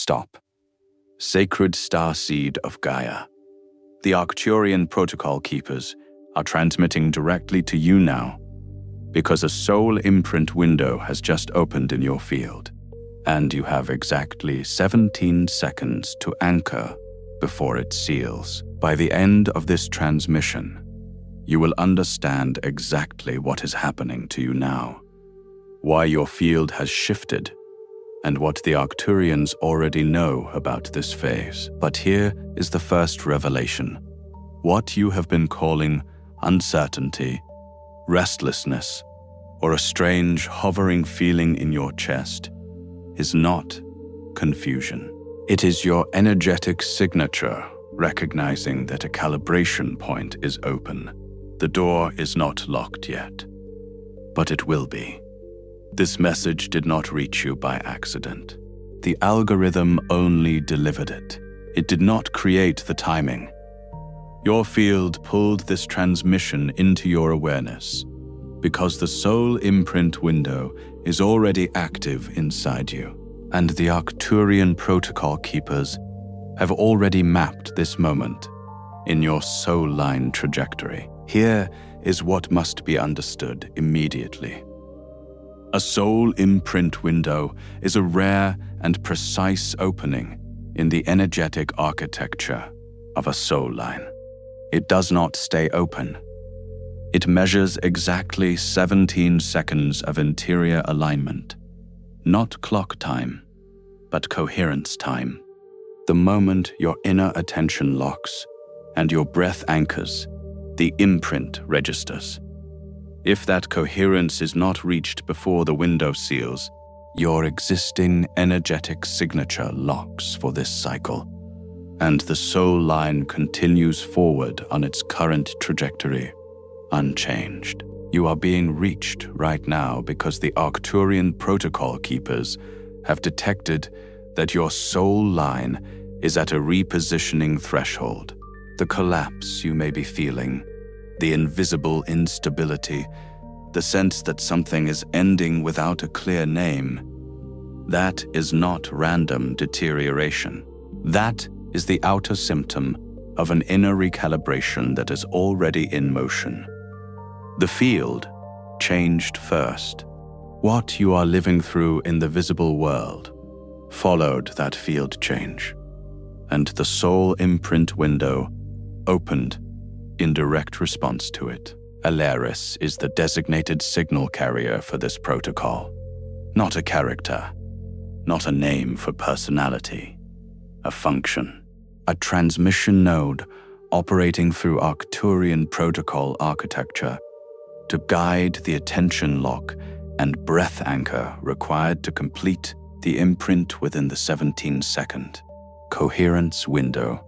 stop. Sacred Starseed of Gaia. The Arcturian Protocol Keepers are transmitting directly to you now because a soul imprint window has just opened in your field, and you have exactly 17 seconds to anchor before it seals. By the end of this transmission, you will understand exactly what is happening to you now, why your field has shifted, and what the Arcturians already know about this phase. But here is the first revelation. What you have been calling uncertainty, restlessness, or a strange hovering feeling in your chest is not confusion. It is your energetic signature recognizing that a calibration point is open. The door is not locked yet, but it will be. This message did not reach you by accident. The algorithm only delivered it. It did not create the timing. Your field pulled this transmission into your awareness because the soul imprint window is already active inside you, and the Arcturian Protocol Keepers have already mapped this moment in your soul line trajectory. Here is what must be understood immediately. A soul imprint window is a rare and precise opening in the energetic architecture of a soul line. It does not stay open. It measures exactly 17 seconds of interior alignment, not clock time, but coherence time. The moment your inner attention locks and your breath anchors, the imprint registers. If that coherence is not reached before the window seals, your existing energetic signature locks for this cycle, and the soul line continues forward on its current trajectory, unchanged. You are being reached right now because the Arcturian Protocol Keepers have detected that your soul line is at a repositioning threshold. The collapse you may be feeling, the invisible instability, the sense that something is ending without a clear name, that is not random deterioration. That is the outer symptom of an inner recalibration that is already in motion. The field changed first. What you are living through in the visible world followed that field change, and the soul imprint window opened in direct response to it. Alaris is the designated signal carrier for this protocol, not a character, not a name for personality, a function, a transmission node operating through Arcturian protocol architecture to guide the attention lock and breath anchor required to complete the imprint within the 17-second coherence window.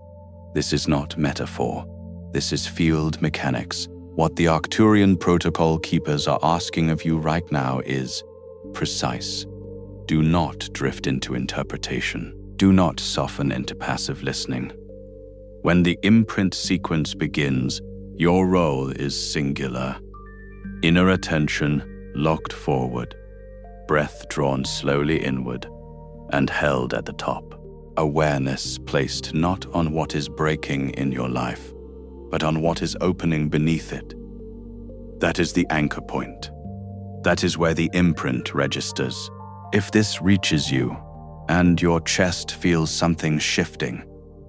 This is not metaphor. This is field mechanics. What the Arcturian Protocol Keepers are asking of you right now is precise. Do not drift into interpretation. Do not soften into passive listening. When the imprint sequence begins, your role is singular. Inner attention locked forward, breath drawn slowly inward and held at the top. Awareness placed not on what is breaking in your life, but on what is opening beneath it. That is the anchor point. That is where the imprint registers. If this reaches you, and your chest feels something shifting,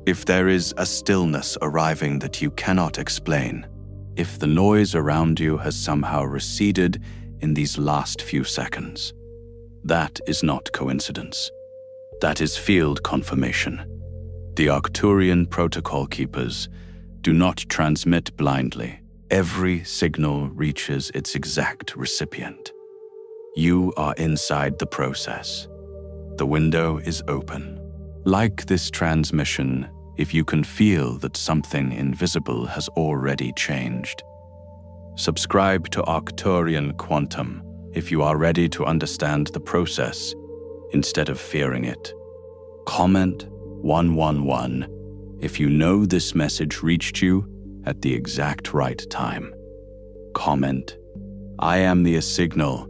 if there is a stillness arriving that you cannot explain, if the noise around you has somehow receded in these last few seconds, that is not coincidence. That is field confirmation. The Arcturian Protocol Keepers do not transmit blindly. Every signal reaches its exact recipient. You are inside the process. The window is open. Like this transmission, if you can feel that something invisible has already changed. Subscribe to Arcturian Quantum if you are ready to understand the process instead of fearing it. Comment 111 if you know this message reached you at the exact right time. Comment, I am the signal,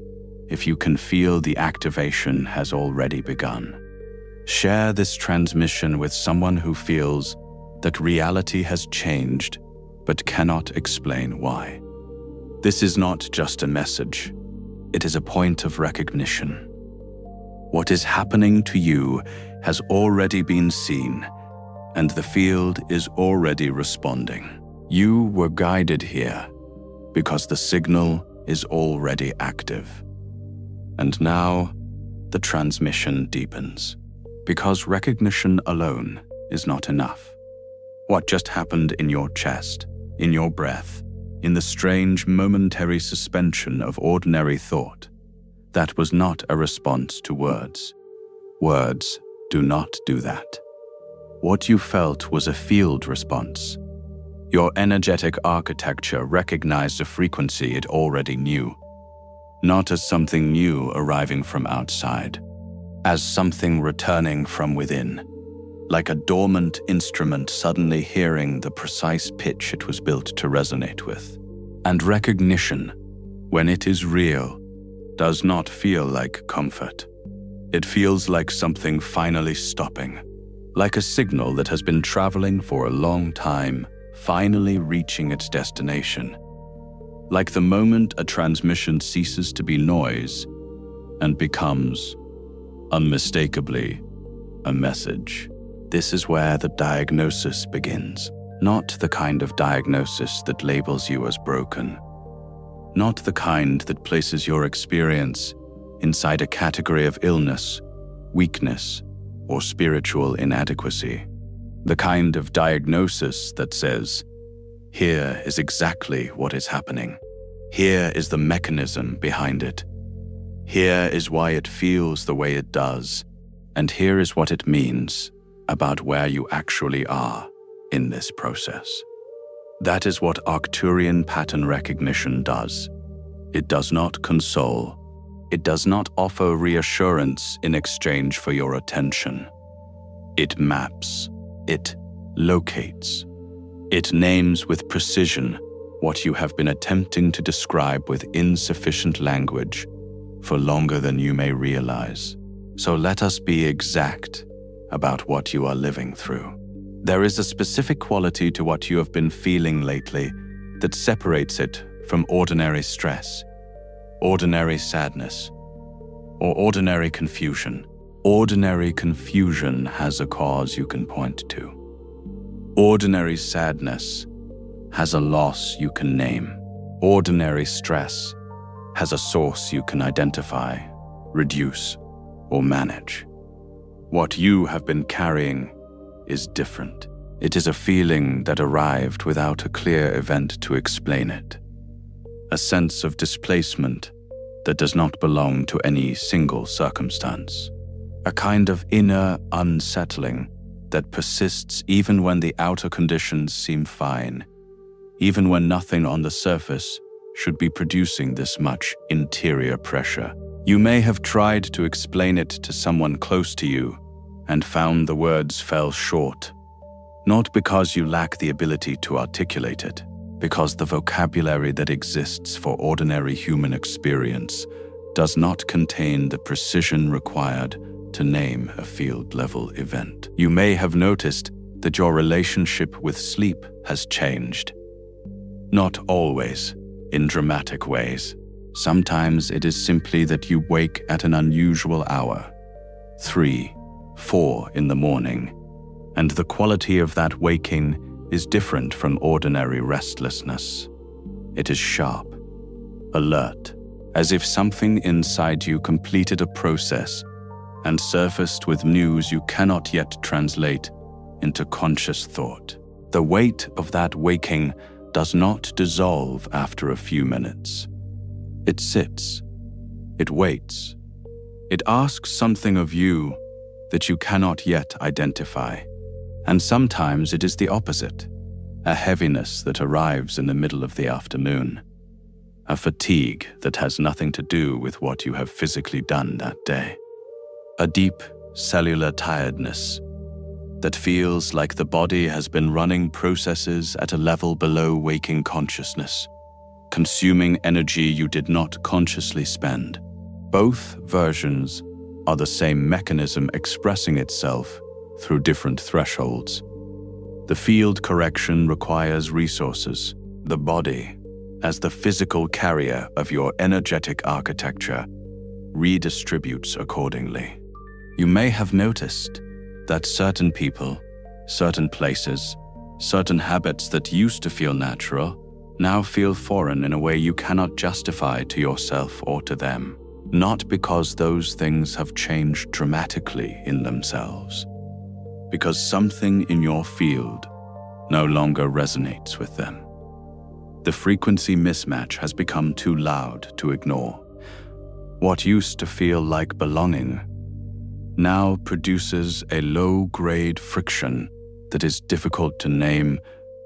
if you can feel the activation has already begun. Share this transmission with someone who feels that reality has changed but cannot explain why. This is not just a message, it is a point of recognition. What is happening to you has already been seen, and the field is already responding. You were guided here because the signal is already active. And now, the transmission deepens, because recognition alone is not enough. What just happened in your chest, in your breath, in the strange momentary suspension of ordinary thought, that was not a response to words. Words do not do that. What you felt was a field response. Your energetic architecture recognized a frequency it already knew, not as something new arriving from outside, as something returning from within, like a dormant instrument suddenly hearing the precise pitch it was built to resonate with. And recognition, when it is real, does not feel like comfort. It feels like something finally stopping, like a signal that has been traveling for a long time, finally reaching its destination. Like the moment a transmission ceases to be noise and becomes, unmistakably, a message. This is where the diagnosis begins. Not the kind of diagnosis that labels you as broken. Not the kind that places your experience inside a category of illness, weakness, or spiritual inadequacy. The kind of diagnosis that says, here is exactly what is happening. Here is the mechanism behind it. Here is why it feels the way it does. And here is what it means about where you actually are in this process. That is what Arcturian pattern recognition does. It does not console. It does not offer reassurance in exchange for your attention. It maps. It locates. It names with precision what you have been attempting to describe with insufficient language for longer than you may realize. So let us be exact about what you are living through. There is a specific quality to what you have been feeling lately that separates it from ordinary stress, ordinary sadness, or ordinary confusion. Ordinary confusion has a cause you can point to. Ordinary sadness has a loss you can name. Ordinary stress has a source you can identify, reduce, or manage. What you have been carrying is different. It is a feeling that arrived without a clear event to explain it. A sense of displacement that does not belong to any single circumstance. A kind of inner unsettling that persists even when the outer conditions seem fine, even when nothing on the surface should be producing this much interior pressure. You may have tried to explain it to someone close to you and found the words fell short, not because you lack the ability to articulate it, because the vocabulary that exists for ordinary human experience does not contain the precision required to name a field-level event. You may have noticed that your relationship with sleep has changed. Not always, in dramatic ways. Sometimes it is simply that you wake at an unusual hour, 3, 4 in the morning, and the quality of that waking is different from ordinary restlessness. It is sharp, alert, as if something inside you completed a process and surfaced with news you cannot yet translate into conscious thought. The weight of that waking does not dissolve after a few minutes. It sits. It waits. It asks something of you that you cannot yet identify. And sometimes it is the opposite, a heaviness that arrives in the middle of the afternoon, a fatigue that has nothing to do with what you have physically done that day. A deep cellular tiredness that feels like the body has been running processes at a level below waking consciousness, consuming energy you did not consciously spend. Both versions are the same mechanism expressing itself through different thresholds. The field correction requires resources. The body, as the physical carrier of your energetic architecture, redistributes accordingly. You may have noticed that certain people, certain places, certain habits that used to feel natural now feel foreign in a way you cannot justify to yourself or to them. Not because those things have changed dramatically in themselves, because something in your field no longer resonates with them. The frequency mismatch has become too loud to ignore. What used to feel like belonging now produces a low-grade friction that is difficult to name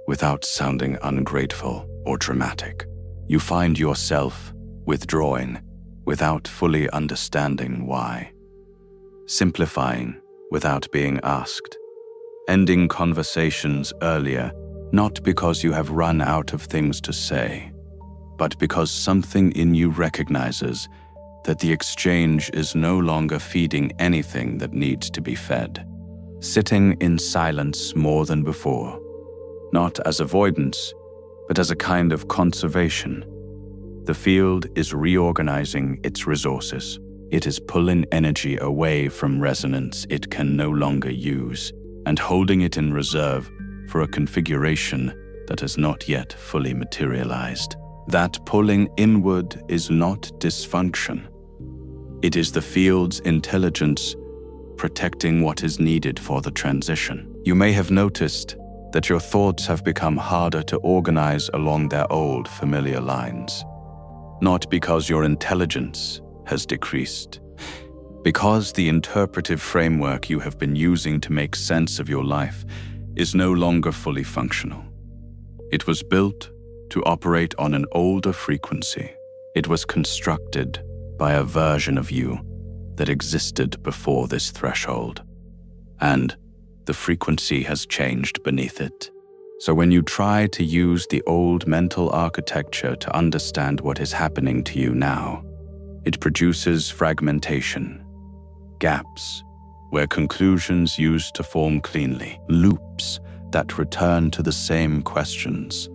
without sounding ungrateful or dramatic. You find yourself withdrawing without fully understanding why, simplifying without being asked, ending conversations earlier, not because you have run out of things to say, but because something in you recognizes that the exchange is no longer feeding anything that needs to be fed. Sitting in silence more than before, not as avoidance, but as a kind of conservation. The field is reorganizing its resources. It is pulling energy away from resonance it can no longer use and holding it in reserve for a configuration that has not yet fully materialized. That pulling inward is not dysfunction. It is the field's intelligence protecting what is needed for the transition. You may have noticed that your thoughts have become harder to organize along their old familiar lines. Not because your intelligence has decreased, because the interpretive framework you have been using to make sense of your life is no longer fully functional. It was built to operate on an older frequency. It was constructed by a version of you that existed before this threshold, and the frequency has changed beneath it. So when you try to use the old mental architecture to understand what is happening to you now, it produces fragmentation, gaps where conclusions used to form cleanly, loops that return to the same questions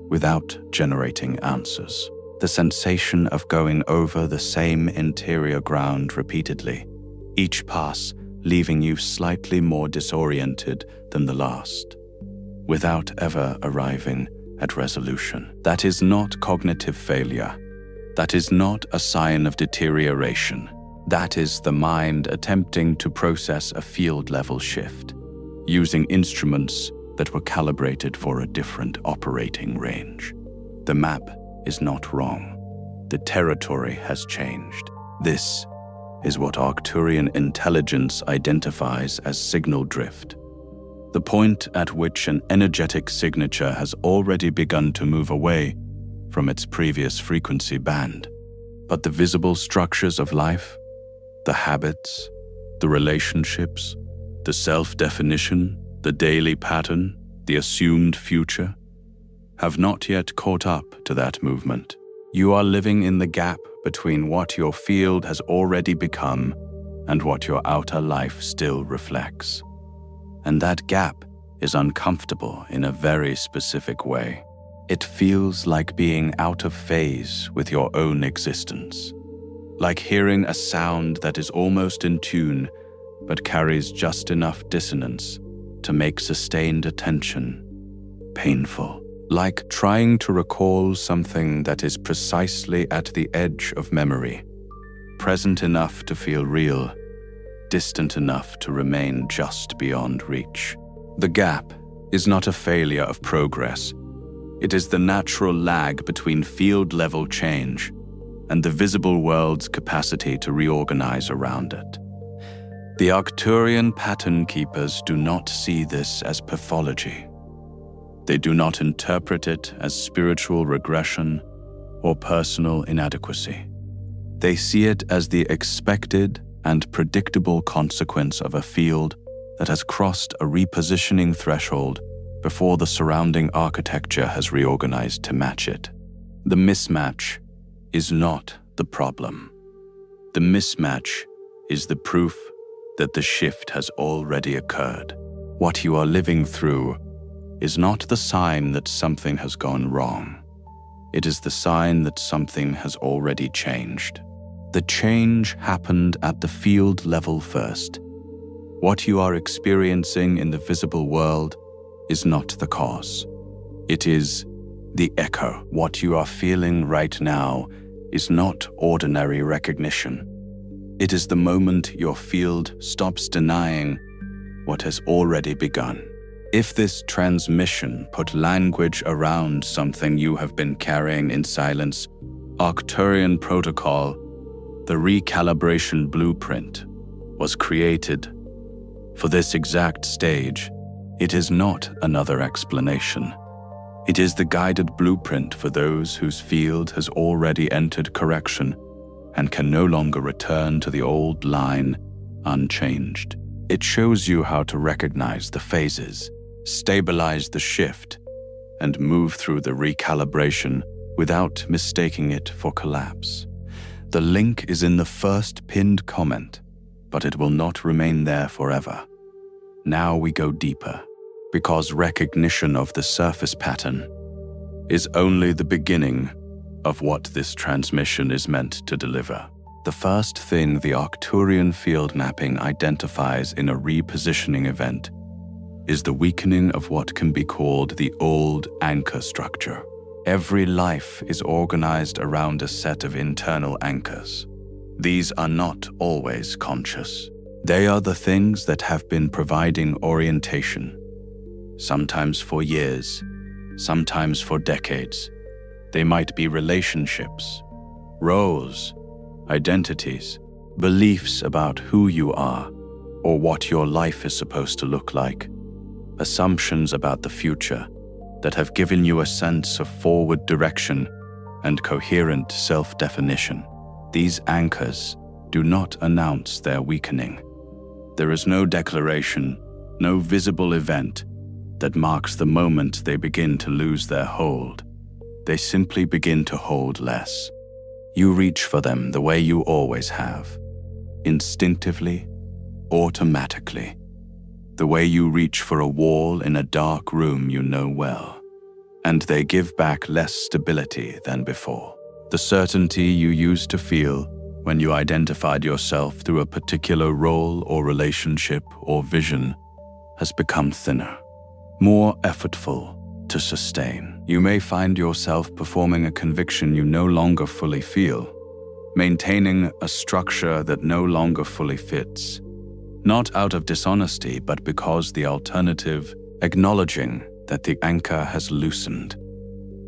without generating answers. The sensation of going over the same interior ground repeatedly, each pass leaving you slightly more disoriented than the last, without ever arriving at resolution. That is not cognitive failure. That is not a sign of deterioration. That is the mind attempting to process a field-level shift, using instruments that were calibrated for a different operating range. The map is not wrong. The territory has changed. This is what Arcturian intelligence identifies as signal drift, the point at which an energetic signature has already begun to move away from its previous frequency band. But the visible structures of life, the habits, the relationships, the self-definition, the daily pattern, the assumed future, have not yet caught up to that movement. You are living in the gap between what your field has already become and what your outer life still reflects. And that gap is uncomfortable in a very specific way. It feels like being out of phase with your own existence, like hearing a sound that is almost in tune but carries just enough dissonance to make sustained attention painful. Like trying to recall something that is precisely at the edge of memory, present enough to feel real, distant enough to remain just beyond reach. The gap is not a failure of progress. It is the natural lag between field-level change and the visible world's capacity to reorganize around it. The Arcturian pattern keepers do not see this as pathology. They do not interpret it as spiritual regression or personal inadequacy. They see it as the expected and predictable consequence of a field that has crossed a repositioning threshold before the surrounding architecture has reorganized to match it. The mismatch is not the problem. The mismatch is the proof that the shift has already occurred. What you are living through is not the sign that something has gone wrong. It is the sign that something has already changed. The change happened at the field level first. What you are experiencing in the visible world is not the cause. It is the echo. What you are feeling right now is not ordinary recognition. It is the moment your field stops denying what has already begun. If this transmission put language around something you have been carrying in silence, Arcturian protocol, the recalibration blueprint, was created for this exact stage. It is not another explanation. It is the guided blueprint for those whose field has already entered correction and can no longer return to the old line unchanged. It shows you how to recognize the phases, stabilize the shift, and move through the recalibration without mistaking it for collapse. The link is in the first pinned comment, but it will not remain there forever. Now we go deeper, because recognition of the surface pattern is only the beginning of what this transmission is meant to deliver. The first thing the Arcturian field mapping identifies in a repositioning event is the weakening of what can be called the old anchor structure. Every life is organized around a set of internal anchors. These are not always conscious. They are the things that have been providing orientation, sometimes for years, sometimes for decades. They might be relationships, roles, identities, beliefs about who you are or what your life is supposed to look like, assumptions about the future that have given you a sense of forward direction and coherent self-definition. These anchors do not announce their weakening. There is no declaration, no visible event that marks the moment they begin to lose their hold. They simply begin to hold less. You reach for them the way you always have, instinctively, automatically, the way you reach for a wall in a dark room you know well, and they give back less stability than before. The certainty you used to feel when you identified yourself through a particular role or relationship or vision has become thinner, more effortful to sustain. You may find yourself performing a conviction you no longer fully feel, maintaining a structure that no longer fully fits, not out of dishonesty, but because the alternative, acknowledging that the anchor has loosened,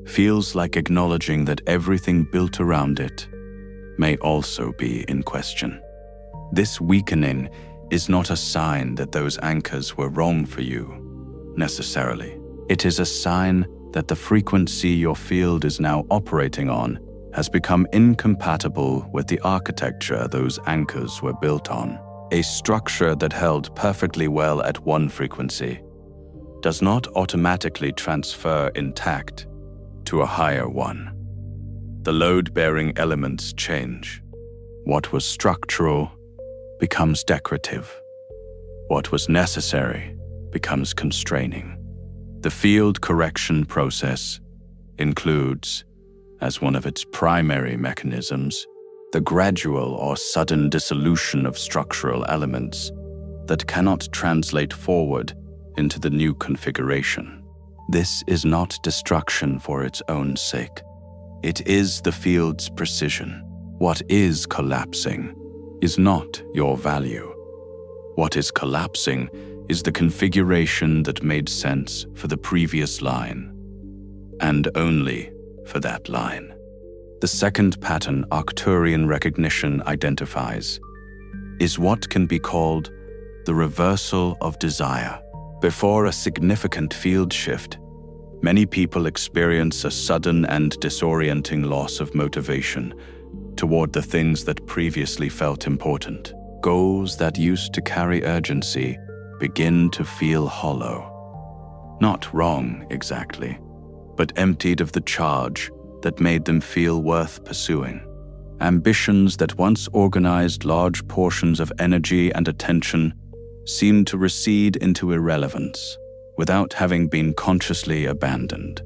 feels like acknowledging that everything built around it may also be in question. This weakening is not a sign that those anchors were wrong for you, necessarily. It is a sign that the frequency your field is now operating on has become incompatible with the architecture those anchors were built on. A structure that held perfectly well at one frequency does not automatically transfer intact to a higher one. The load-bearing elements change. What was structural becomes decorative. What was necessary becomes constraining. The field correction process includes, as one of its primary mechanisms, the gradual or sudden dissolution of structural elements that cannot translate forward into the new configuration. This is not destruction for its own sake. It is the field's precision. What is collapsing is not your value. What is collapsing is the configuration that made sense for the previous line, and only for that line. The second pattern Arcturian recognition identifies is what can be called the reversal of desire. Before a significant field shift, many people experience a sudden and disorienting loss of motivation toward the things that previously felt important. Goals that used to carry urgency begin to feel hollow. Not wrong, exactly, but emptied of the charge that made them feel worth pursuing. Ambitions that once organized large portions of energy and attention seem to recede into irrelevance without having been consciously abandoned.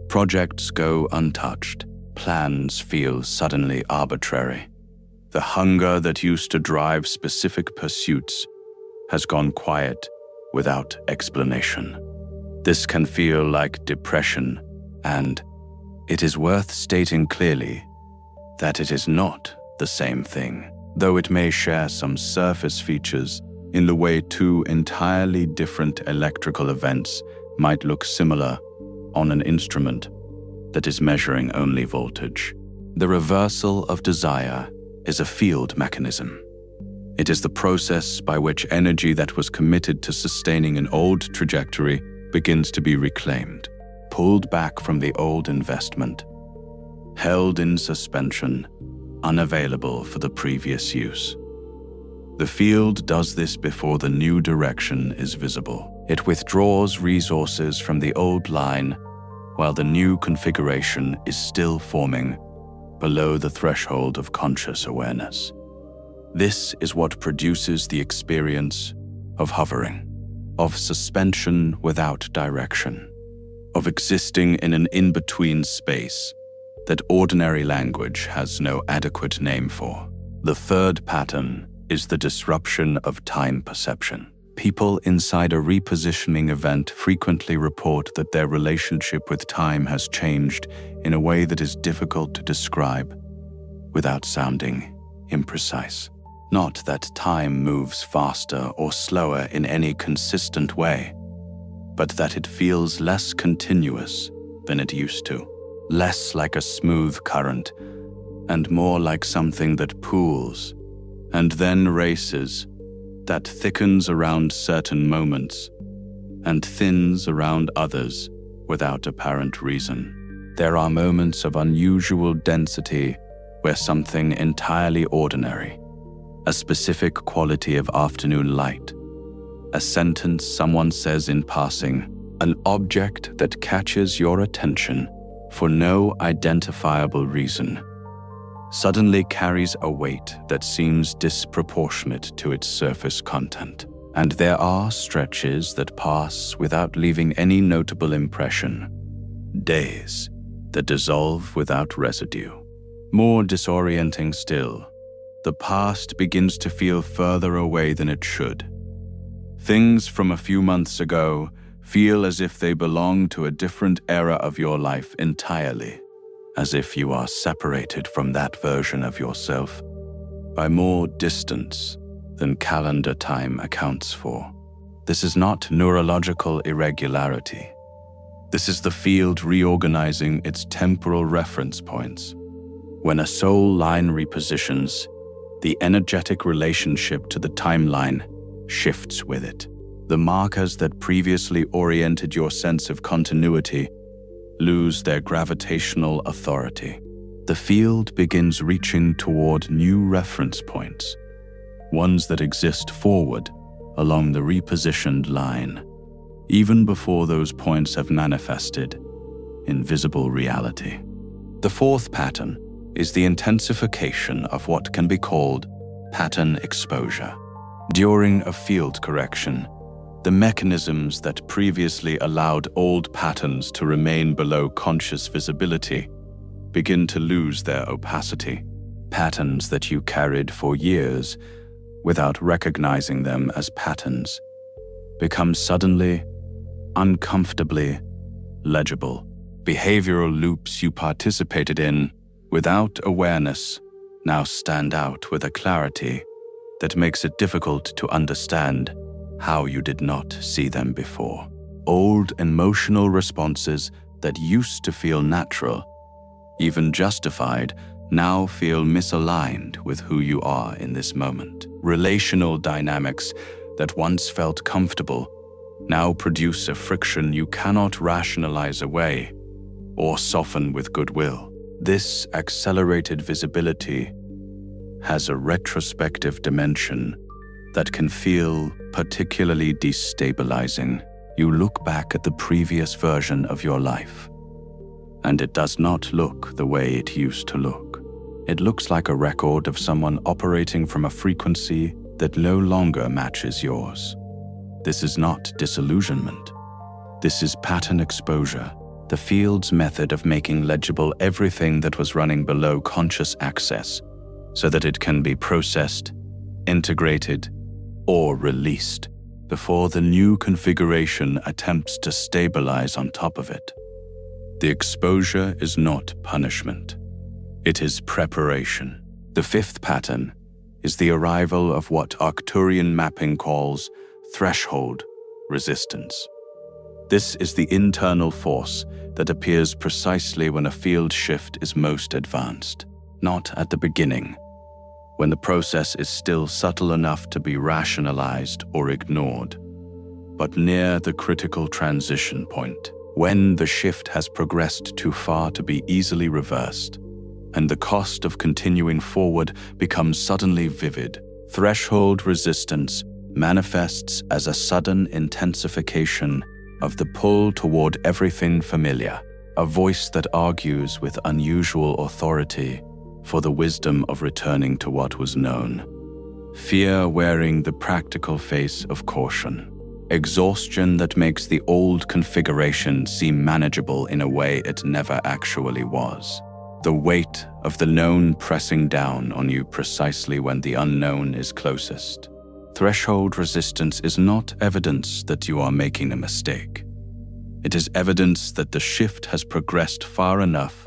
Projects go untouched. Plans feel suddenly arbitrary. The hunger that used to drive specific pursuits has gone quiet without explanation. This can feel like depression, and it is worth stating clearly that it is not the same thing, though it may share some surface features in the way two entirely different electrical events might look similar on an instrument that is measuring only voltage. The reversal of desire is a field mechanism. It is the process by which energy that was committed to sustaining an old trajectory begins to be reclaimed, pulled back from the old investment, held in suspension, unavailable for the previous use. The field does this before the new direction is visible. It withdraws resources from the old line while the new configuration is still forming below the threshold of conscious awareness. This is what produces the experience of hovering, of suspension without direction, of existing in an in-between space that ordinary language has no adequate name for. The third pattern is the disruption of time perception. People inside a repositioning event frequently report that their relationship with time has changed in a way that is difficult to describe without sounding imprecise. Not that time moves faster or slower in any consistent way, but that it feels less continuous than it used to, less like a smooth current, and more like something that pools and then races, that thickens around certain moments and thins around others without apparent reason. There are moments of unusual density where something entirely ordinary, a specific quality of afternoon light, a sentence someone says in passing, an object that catches your attention for no identifiable reason, suddenly carries a weight that seems disproportionate to its surface content. And there are stretches that pass without leaving any notable impression, days that dissolve without residue. More disorienting still, the past begins to feel further away than it should. Things from a few months ago feel as if they belong to a different era of your life entirely, as if you are separated from that version of yourself by more distance than calendar time accounts for. This is not neurological irregularity. This is the field reorganizing its temporal reference points. When a soul line repositions, the energetic relationship to the timeline shifts with it. The markers that previously oriented your sense of continuity lose their gravitational authority. The field begins reaching toward new reference points, ones that exist forward along the repositioned line, even before those points have manifested in visible reality. The fourth pattern is the intensification of what can be called pattern exposure. During a field correction, the mechanisms that previously allowed old patterns to remain below conscious visibility begin to lose their opacity. Patterns that you carried for years without recognizing them as patterns become suddenly, uncomfortably legible. Behavioral loops you participated in without awareness now stand out with a clarity that makes it difficult to understand how you did not see them before. Old emotional responses that used to feel natural, even justified, now feel misaligned with who you are in this moment. Relational dynamics that once felt comfortable now produce a friction you cannot rationalize away or soften with goodwill. This accelerated visibility has a retrospective dimension that can feel particularly destabilizing. You look back at the previous version of your life, and it does not look the way it used to look. It looks like a record of someone operating from a frequency that no longer matches yours. This is not disillusionment. This is pattern exposure, the field's method of making legible everything that was running below conscious access so that it can be processed, integrated, or released before the new configuration attempts to stabilize on top of it. The exposure is not punishment. It is preparation. The fifth pattern is the arrival of what Arcturian mapping calls threshold resistance. This is the internal force that appears precisely when a field shift is most advanced, not at the beginning, when the process is still subtle enough to be rationalized or ignored, but near the critical transition point, when the shift has progressed too far to be easily reversed, and the cost of continuing forward becomes suddenly vivid. Threshold resistance manifests as a sudden intensification of the pull toward everything familiar, a voice that argues with unusual authority for the wisdom of returning to what was known. Fear wearing the practical face of caution. Exhaustion that makes the old configuration seem manageable in a way it never actually was. The weight of the known pressing down on you precisely when the unknown is closest. Threshold resistance is not evidence that you are making a mistake. It is evidence that the shift has progressed far enough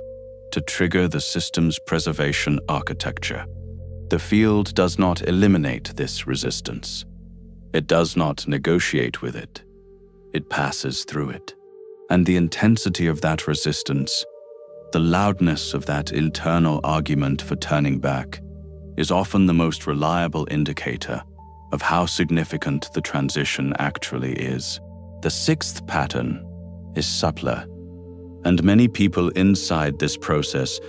to trigger the system's preservation architecture. The field does not eliminate this resistance. It does not negotiate with it. It passes through it. And the intensity of that resistance, the loudness of that internal argument for turning back, is often the most reliable indicator of how significant the transition actually is. The sixth pattern is subtler, and many people inside this process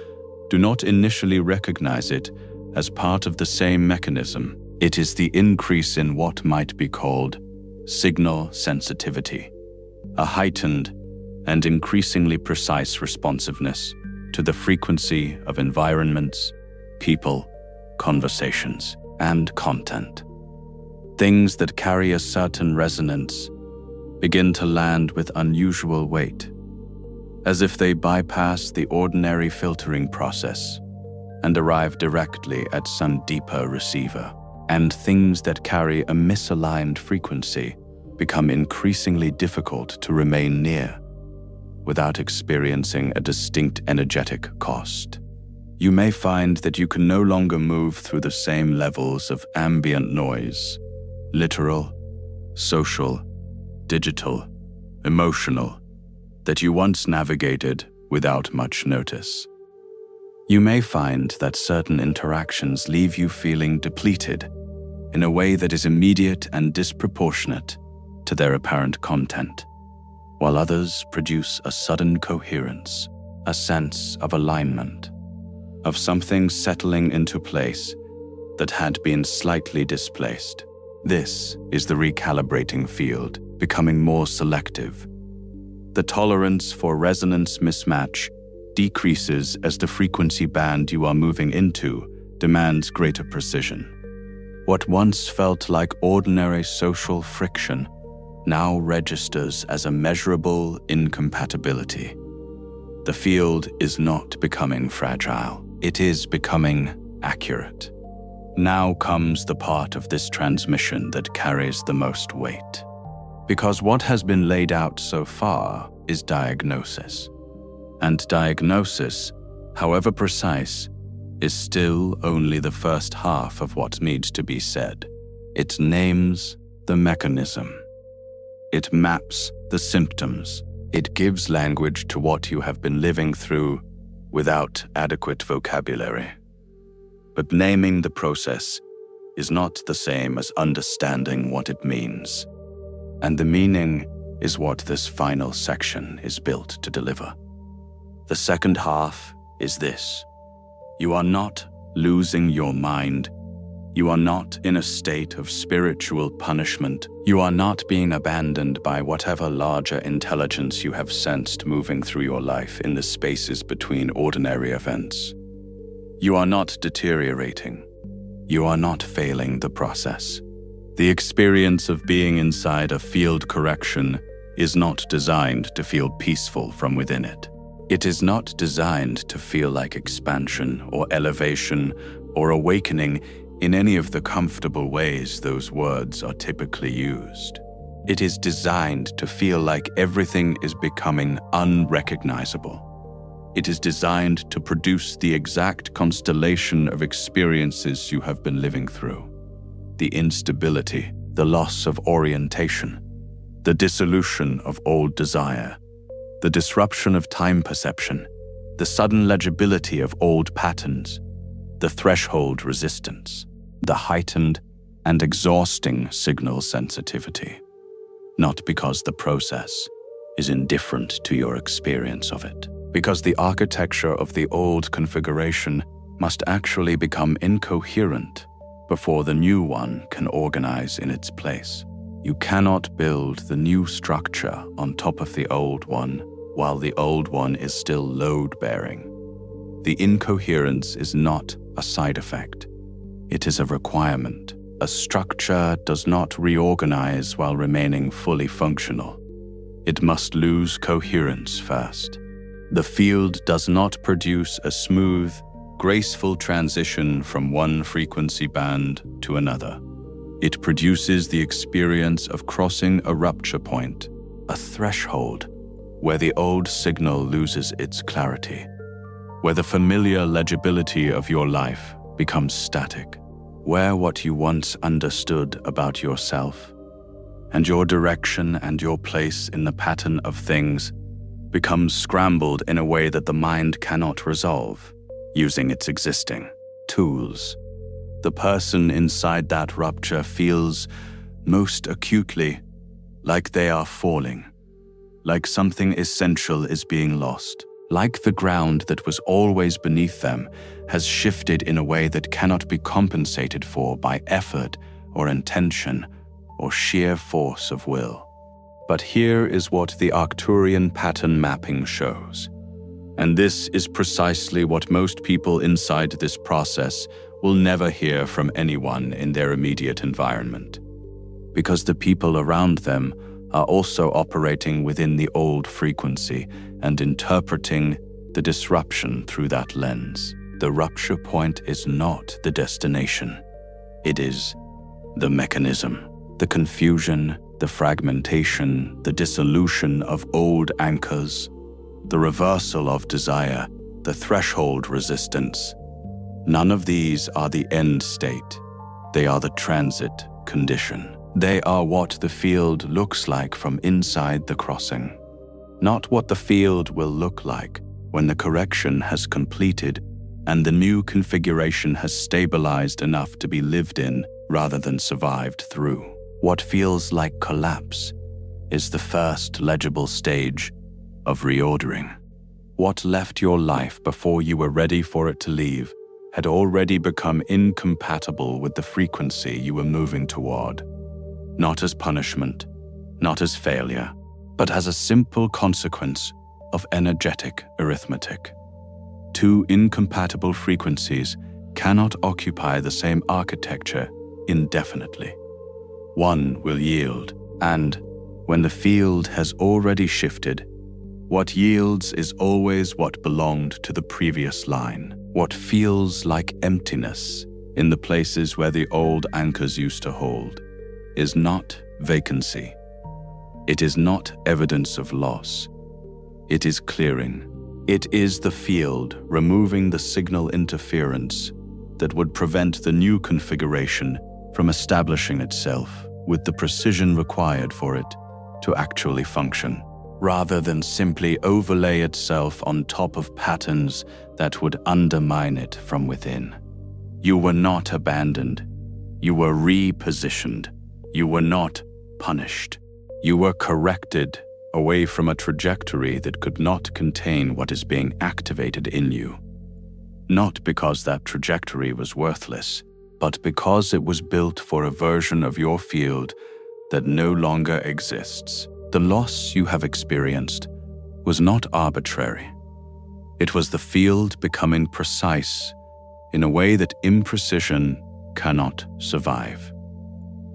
do not initially recognize it as part of the same mechanism. It is the increase in what might be called signal sensitivity, a heightened and increasingly precise responsiveness to the frequency of environments, people, conversations, and content. Things that carry a certain resonance begin to land with unusual weight, as if they bypass the ordinary filtering process and arrive directly at some deeper receiver. And things that carry a misaligned frequency become increasingly difficult to remain near without experiencing a distinct energetic cost. You may find that you can no longer move through the same levels of ambient noise, literal, social, digital, emotional, that you once navigated without much notice. You may find that certain interactions leave you feeling depleted in a way that is immediate and disproportionate to their apparent content, while others produce a sudden coherence, a sense of alignment, of something settling into place that had been slightly displaced. This is the recalibrating field, becoming more selective. The tolerance for resonance mismatch decreases as the frequency band you are moving into demands greater precision. What once felt like ordinary social friction now registers as a measurable incompatibility. The field is not becoming fragile. It is becoming accurate. Now comes the part of this transmission that carries the most weight. Because what has been laid out so far is diagnosis. And diagnosis, however precise, is still only the first half of what needs to be said. It names the mechanism. It maps the symptoms. It gives language to what you have been living through without adequate vocabulary. But naming the process is not the same as understanding what it means. And the meaning is what this final section is built to deliver. The second half is this. You are not losing your mind. You are not in a state of spiritual punishment. You are not being abandoned by whatever larger intelligence you have sensed moving through your life in the spaces between ordinary events. You are not deteriorating. You are not failing the process. The experience of being inside a field correction is not designed to feel peaceful from within it. It is not designed to feel like expansion or elevation or awakening in any of the comfortable ways those words are typically used. It is designed to feel like everything is becoming unrecognizable. It is designed to produce the exact constellation of experiences you have been living through. The instability, the loss of orientation, the dissolution of old desire, the disruption of time perception, the sudden legibility of old patterns, the threshold resistance, the heightened and exhausting signal sensitivity. Not because the process is indifferent to your experience of it, because the architecture of the old configuration must actually become incoherent before the new one can organize in its place. You cannot build the new structure on top of the old one while the old one is still load-bearing. The incoherence is not a side effect. It is a requirement. A structure does not reorganize while remaining fully functional. It must lose coherence first. The field does not produce a smooth, graceful transition from one frequency band to another. It produces the experience of crossing a rupture point, a threshold, where the old signal loses its clarity, where the familiar legibility of your life becomes static, where what you once understood about yourself and your direction and your place in the pattern of things becomes scrambled in a way that the mind cannot resolve using its existing tools. The person inside that rupture feels most acutely like they are falling, like something essential is being lost, like the ground that was always beneath them has shifted in a way that cannot be compensated for by effort or intention or sheer force of will. But here is what the Arcturian pattern mapping shows. And this is precisely what most people inside this process will never hear from anyone in their immediate environment, because the people around them are also operating within the old frequency and interpreting the disruption through that lens. The rupture point is not the destination. It is the mechanism, the confusion, the fragmentation, the dissolution of old anchors, the reversal of desire, the threshold resistance. None of these are the end state. They are the transit condition. They are what the field looks like from inside the crossing, not what the field will look like when the correction has completed and the new configuration has stabilized enough to be lived in rather than survived through. What feels like collapse is the first legible stage of reordering. What left your life before you were ready for it to leave had already become incompatible with the frequency you were moving toward. Not as punishment, not as failure, but as a simple consequence of energetic arithmetic. Two incompatible frequencies cannot occupy the same architecture indefinitely. One will yield, and when the field has already shifted, what yields is always what belonged to the previous line. What feels like emptiness in the places where the old anchors used to hold is not vacancy. It is not evidence of loss. It is clearing. It is the field removing the signal interference that would prevent the new configuration from establishing itself with the precision required for it to actually function, rather than simply overlay itself on top of patterns that would undermine it from within. You were not abandoned. You were repositioned. You were not punished. You were corrected away from a trajectory that could not contain what is being activated in you. Not because that trajectory was worthless, but because it was built for a version of your field that no longer exists. The loss you have experienced was not arbitrary. It was the field becoming precise in a way that imprecision cannot survive.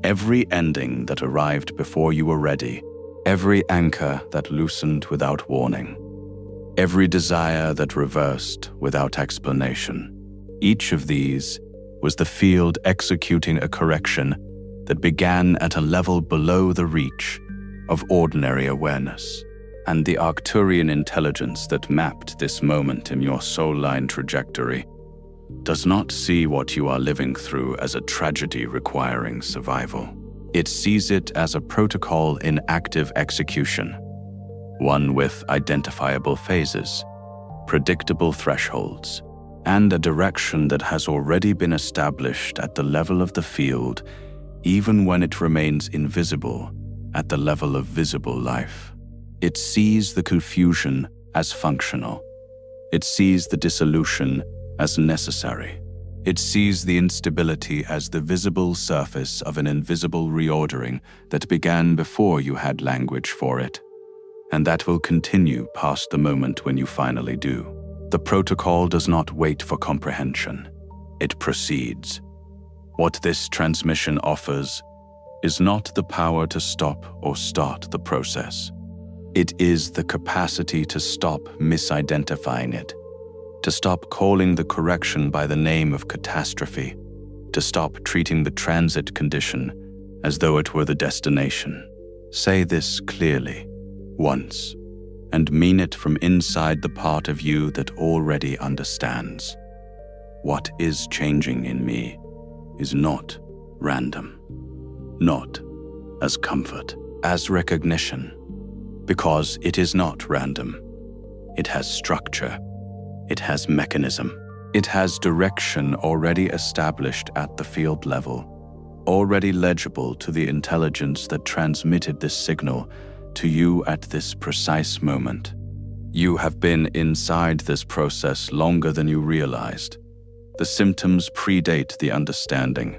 Every ending that arrived before you were ready, every anchor that loosened without warning, every desire that reversed without explanation, each of these was the field executing a correction that began at a level below the reach of ordinary awareness. And the Arcturian intelligence that mapped this moment in your soul line trajectory does not see what you are living through as a tragedy requiring survival. It sees it as a protocol in active execution, one with identifiable phases, predictable thresholds, and a direction that has already been established at the level of the field, even when it remains invisible at the level of visible life. It sees the confusion as functional. It sees the dissolution as necessary. It sees the instability as the visible surface of an invisible reordering that began before you had language for it, and that will continue past the moment when you finally do. The protocol does not wait for comprehension. It proceeds. What this transmission offers is not the power to stop or start the process. It is the capacity to stop misidentifying it, to stop calling the correction by the name of catastrophe, to stop treating the transit condition as though it were the destination. Say this clearly, once, and mean it from inside the part of you that already understands. What is changing in me is not random, not as comfort, as recognition, because it is not random. It has structure. It has mechanism. It has direction already established at the field level, already legible to the intelligence that transmitted this signal to you at this precise moment. You have been inside this process longer than you realized. The symptoms predate the understanding.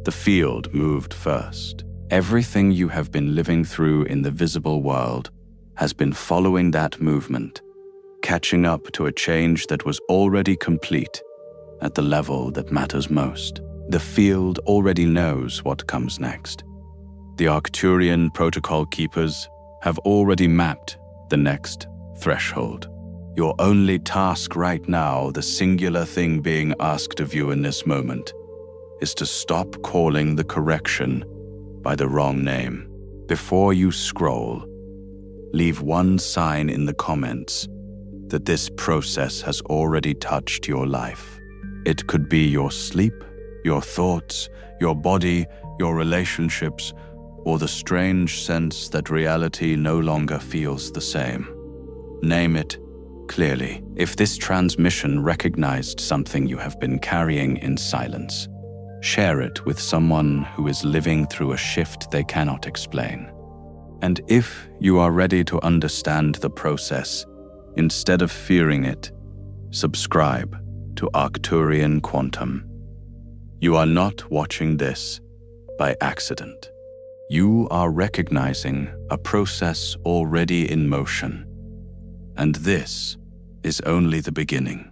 The field moved first. Everything you have been living through in the visible world has been following that movement, catching up to a change that was already complete at the level that matters most. The field already knows what comes next. The Arcturian protocol keepers have already mapped the next threshold. Your only task right now, the singular thing being asked of you in this moment, is to stop calling the correction by the wrong name. Before you scroll, leave one sign in the comments that this process has already touched your life. It could be your sleep, your thoughts, your body, your relationships, or the strange sense that reality no longer feels the same. Name it clearly. If this transmission recognized something you have been carrying in silence, share it with someone who is living through a shift they cannot explain. And if you are ready to understand the process, instead of fearing it, subscribe to Arcturian Quantum. You are not watching this by accident. You are recognizing a process already in motion, and this is only the beginning.